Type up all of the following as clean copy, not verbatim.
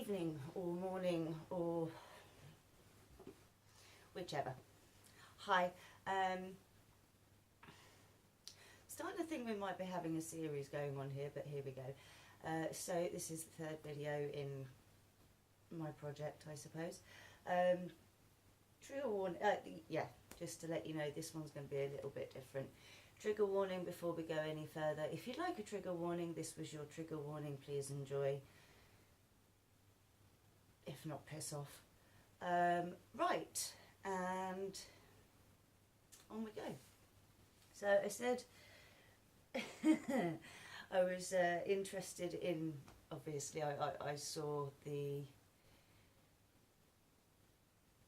evening or morning or whichever. Hi. Starting to think we might be having a series going on here, but here we go. So this is the third video in my project, I suppose. Trigger warning, yeah, just to let you know, this one's going to be a little bit different. Trigger warning before we go any further. If you'd like a trigger warning, this was your trigger warning. Please enjoy. If not, piss off. Right, and on we go. So I said I was interested in, obviously I saw the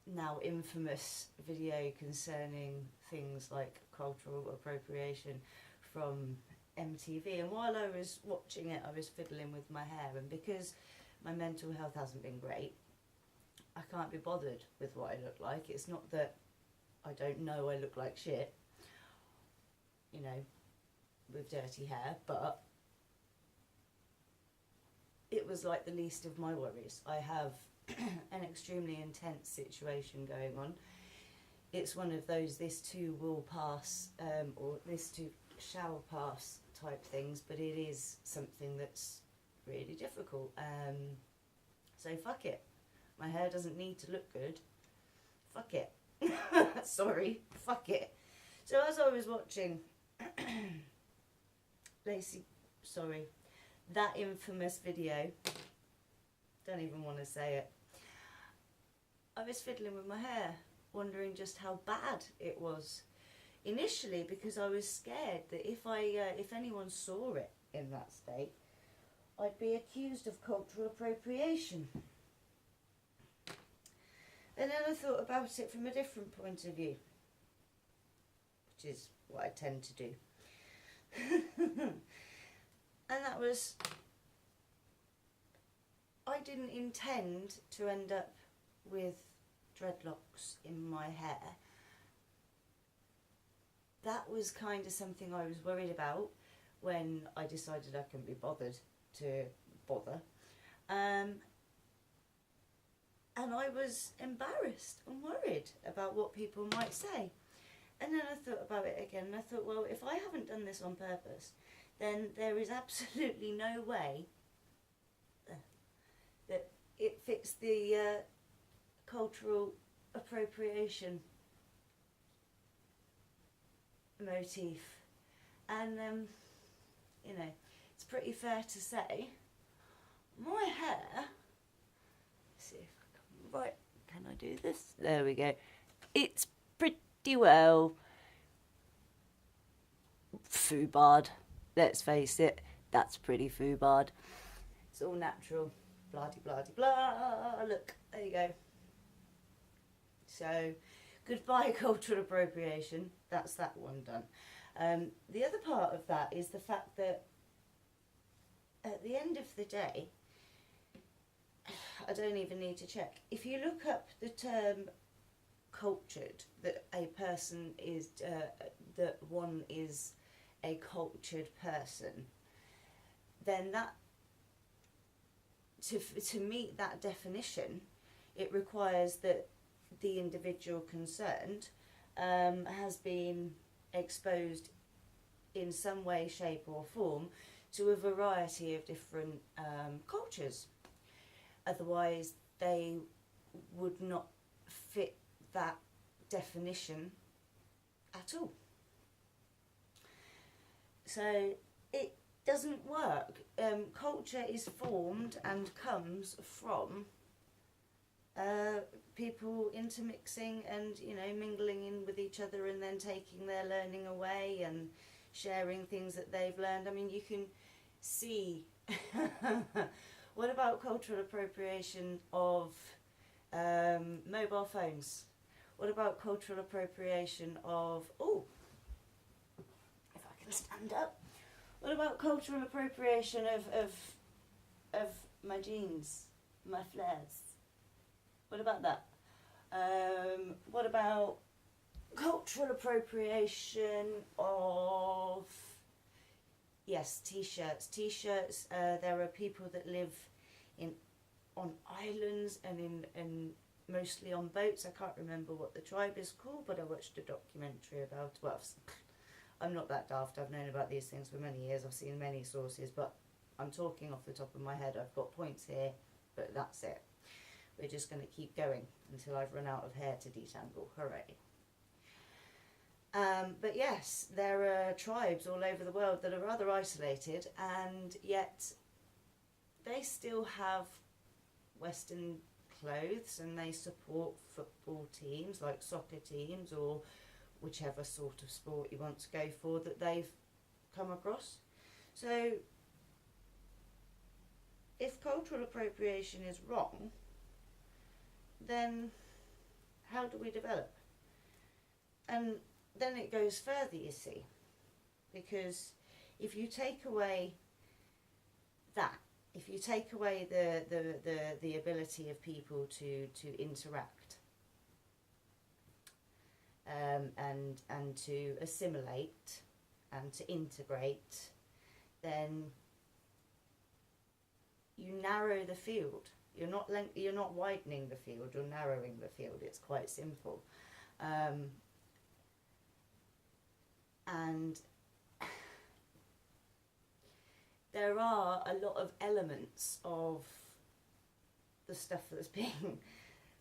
now infamous video concerning things like cultural appropriation from MTV, and while I was watching it I was fiddling with my hair, and because my mental health hasn't been great, I can't be bothered with what I look like. It's not that I don't know I look like shit, you know, with dirty hair, but it was like the least of my worries. I have an extremely intense situation going on. It's one of those this too will pass, or this too shall pass type things, but it is something that's really difficult. So fuck it. My hair doesn't need to look good. Fuck it. Sorry, fuck it. So as I was watching that infamous video, don't even want to say it, I was fiddling with my hair, wondering just how bad it was. Initially, because I was scared that if anyone saw it in that state, I'd be accused of cultural appropriation. And then I thought about it from a different point of view, which is what I tend to do. And that was, I didn't intend to end up with dreadlocks in my hair. That was kind of something I was worried about when I decided I couldn't be bothered to bother. And I was embarrassed and worried about what people might say. And then I thought about it again, and I thought, well, if I haven't done this on purpose, then there is absolutely no way that it fits the cultural appropriation motif. And, you know, it's pretty fair to say, my hair, let's see if I can, right, can I do this? There we go. It's pretty well foobarred. Let's face it, that's pretty foobarred. It's all natural. Blah de blah de blah. Look, there you go. So, goodbye cultural appropriation. That's that one done. The other part of that is the fact that at the end of the day, I don't even need to check. If you look up the term cultured, that a person is, that one is a cultured person, then that, to meet that definition, it requires that the individual concerned has been exposed in some way, shape or form to a variety of different cultures. Otherwise they would not fit that definition at all. So it doesn't work. Culture is formed and comes from people intermixing and, you know, mingling in with each other and then taking their learning away and sharing things that they've learned. I mean, you can see what about cultural appropriation of mobile phones? What about cultural appropriation of, oh, if I can stand up, what about cultural appropriation of my jeans, my flares? What about that? What about cultural appropriation of, yes, t-shirts. T-shirts, there are people that live in on islands and in mostly on boats. I can't remember what the tribe is called, but I watched a documentary about, well, I'm not that daft, I've known about these things for many years, I've seen many sources, but I'm talking off the top of my head. I've got points here, but that's it. We're just going to keep going until I've run out of hair to detangle. Hooray. But yes, there are tribes all over the world that are rather isolated, and yet they still have Western clothes, and they support football teams like soccer teams or whichever sort of sport you want to go for that they've come across. So if cultural appropriation is wrong, then how do we develop? And then it goes further, you see, because if you take away that, if you take away the ability of people to interact and to assimilate and to integrate, then you narrow the field. You're not widening the field, you're narrowing the field. It's quite simple. And there are a lot of elements of the stuff that's being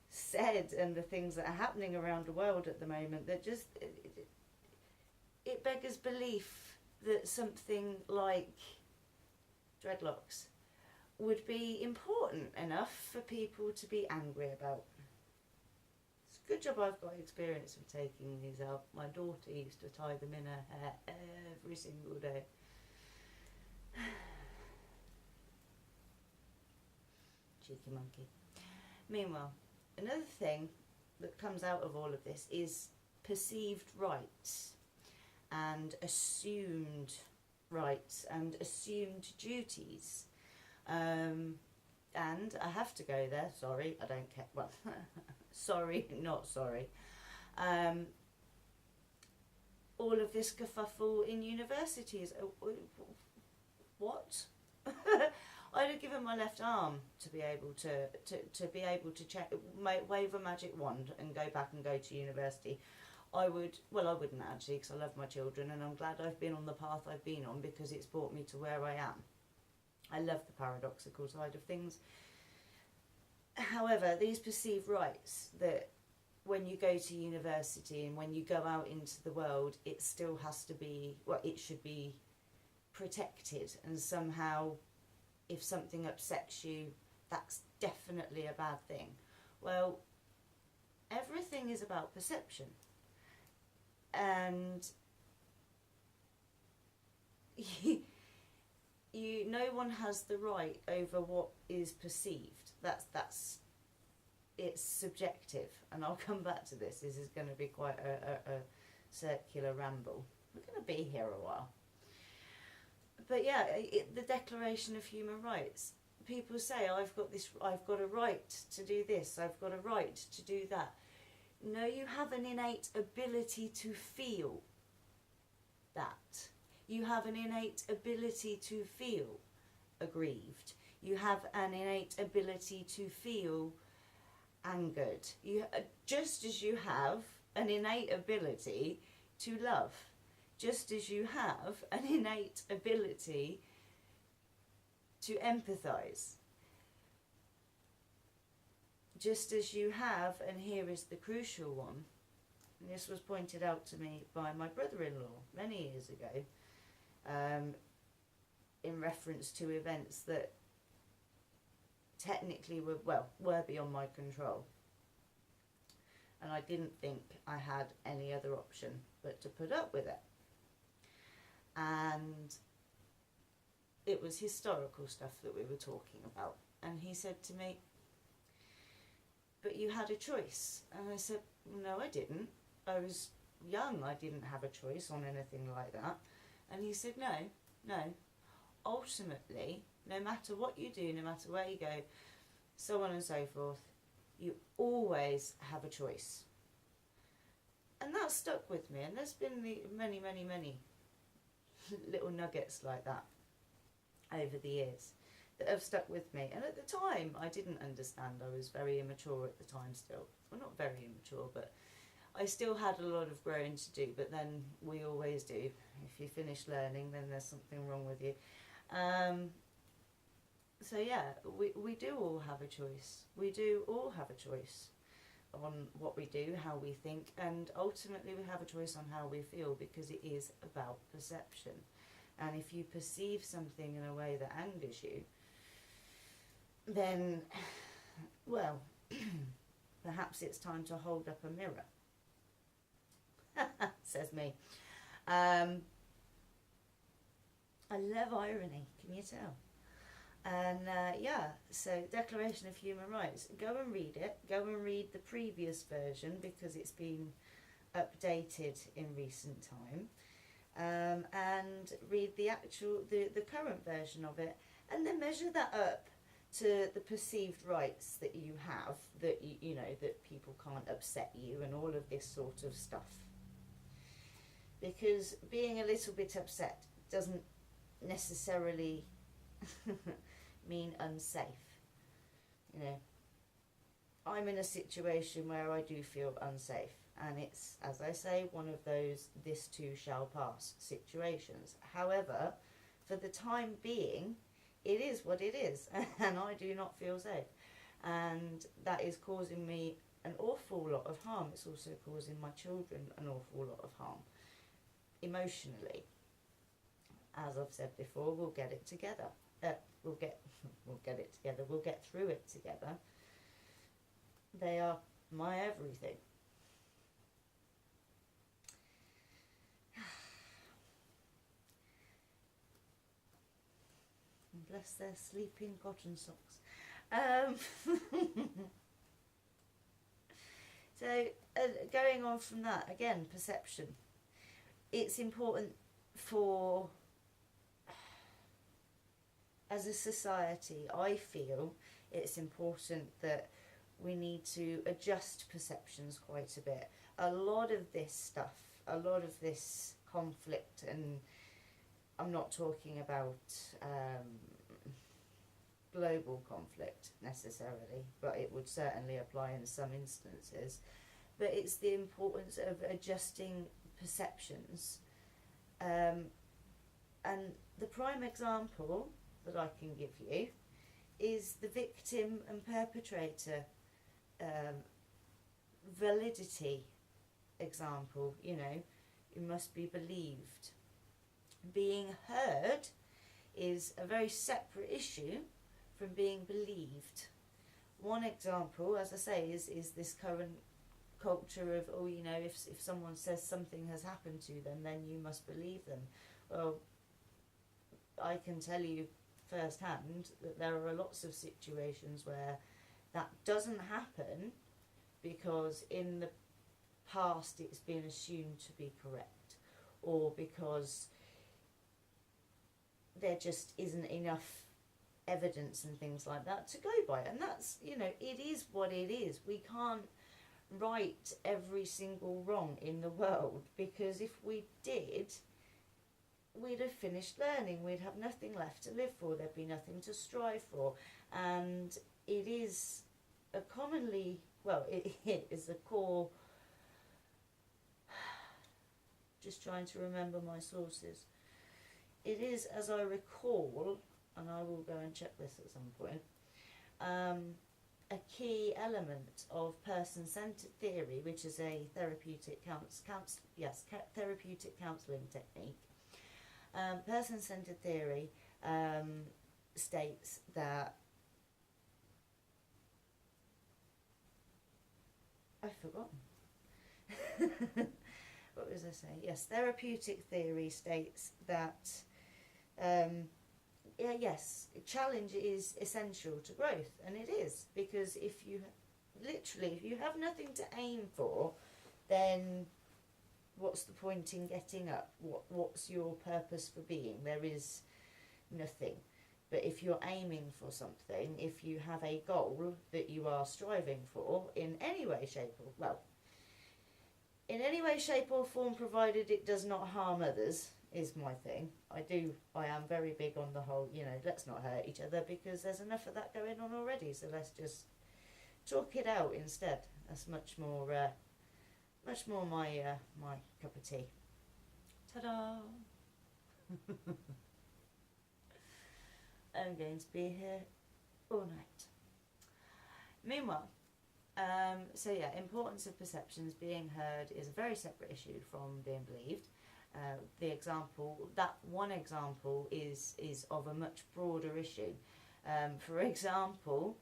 said and the things that are happening around the world at the moment that just, it beggars belief that something like dreadlocks would be important enough for people to be angry about. It's a good job I've got experience of taking these out. My daughter used to tie them in her hair every single day. Cheeky monkey. Meanwhile, another thing that comes out of all of this is perceived rights and assumed rights and assumed duties. And I have to go there, sorry, I don't care, well, sorry, not sorry. All of this kerfuffle in universities, what? I'd have given my left arm to be able to be able to check, wave a magic wand and go back and go to university. I would, well, I wouldn't actually, because I love my children and I'm glad I've been on the path I've been on because it's brought me to where I am. I love the paradoxical side of things. However, these perceived rights that when you go to university and when you go out into the world, it still has to be, well, it should be protected, and somehow if something upsets you, that's definitely a bad thing. Well, everything is about perception, and no one has the right over what is perceived. That's it's subjective, and I'll come back to this. This is going to be quite a circular ramble. We're going to be here a while. But yeah, the Declaration of Human Rights. People say, I've got a right to do this, I've got a right to do that. No, you have an innate ability to feel that. You have an innate ability to feel aggrieved. You have an innate ability to feel angered. Just as you have an innate ability to love. Just as you have an innate ability to empathise. Just as you have, and here is the crucial one, and this was pointed out to me by my brother-in-law many years ago, in reference to events that technically were beyond my control. And I didn't think I had any other option but to put up with it. And it was historical stuff that we were talking about. And he said to me, but you had a choice. And I said, no, I didn't. I was young, I didn't have a choice on anything like that. And he said, no, ultimately, no matter what you do, no matter where you go, so on and so forth, you always have a choice. And that stuck with me, and there's been many little nuggets like that over the years. that have stuck with me. And at the time, I didn't understand. I was very immature at the time still. Well, not very immature, but I still had a lot of growing to do. But then we always do. If you finish learning, then there's something wrong with you. So yeah, we do all have a choice. We do all have a choice on what we do, how we think, and ultimately we have a choice on how we feel, because it is about perception. And if you perceive something in a way that angers you, then, well, perhaps it's time to hold up a mirror. Says me. I love irony, can you tell? And yeah, so Declaration of Human Rights, go and read it. Go and read the previous version, because it's been updated in recent time. And read the current version of it, and then measure that up to the perceived rights that you have, that you know, that people can't upset you and all of this sort of stuff. Because being a little bit upset doesn't necessarily mean unsafe. You know, I'm in a situation where I do feel unsafe, and it's, as I say, one of those this too shall pass situations. However, for the time being, it is what it is, and I do not feel safe, and that is causing me an awful lot of harm. It's also causing my children an awful lot of harm emotionally. As I've said before, we'll get it together. We'll get it together. We'll get through it together. They are my everything. And bless their sleeping cotton socks. So going on from that, again, perception. It's important for, as a society, I feel it's important that we need to adjust perceptions quite a bit. A lot of this stuff, a lot of this conflict, and I'm not talking about global conflict necessarily, but it would certainly apply in some instances. But it's the importance of adjusting perceptions. And the prime example that I can give you is the victim and perpetrator validity example. You know, you must be believed. Being heard is a very separate issue from being believed. One example, as I say, is this current culture of, oh, you know, if someone says something has happened to them, then you must believe them. Well, I can tell you firsthand that there are lots of situations where that doesn't happen, because in the past it's been assumed to be correct, or because there just isn't enough evidence and things like that to go by. And that's, you know, it is what it is. We can't right every single wrong in the world, because if we did, we'd have finished learning. We'd have nothing left to live for. There'd be nothing to strive for. And it is a commonly, well, it is a core, just trying to remember my sources. It is, as I recall, and I will go and check this at some point, a key element of person-centered theory, which is a therapeutic therapeutic counselling technique. Person-centered theory states that, I've forgotten. What was I saying? Yes, therapeutic theory states that yes, challenge is essential to growth, and it is, because if you have nothing to aim for, then what's the point in getting up? What's your purpose for being? There is nothing. But if you're aiming for something, if you have a goal that you are striving for in any way, shape or form, provided it does not harm others, is my thing. I am very big on the whole, you know, let's not hurt each other, because there's enough of that going on already, so let's just talk it out instead. That's much more my my cup of tea. Ta-da! I'm going to be here all night. Meanwhile, so yeah, importance of perceptions being heard is a very separate issue from being believed. That one example is of a much broader issue. For example,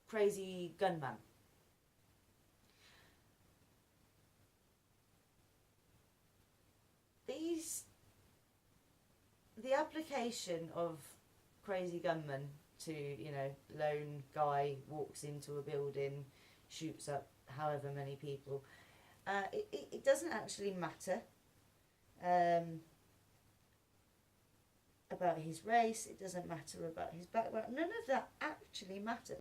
crazy gunman. The application of crazy gunman to, you know, lone guy walks into a building, shoots up however many people, it doesn't actually matter about his race, it doesn't matter about his background, none of that actually matters.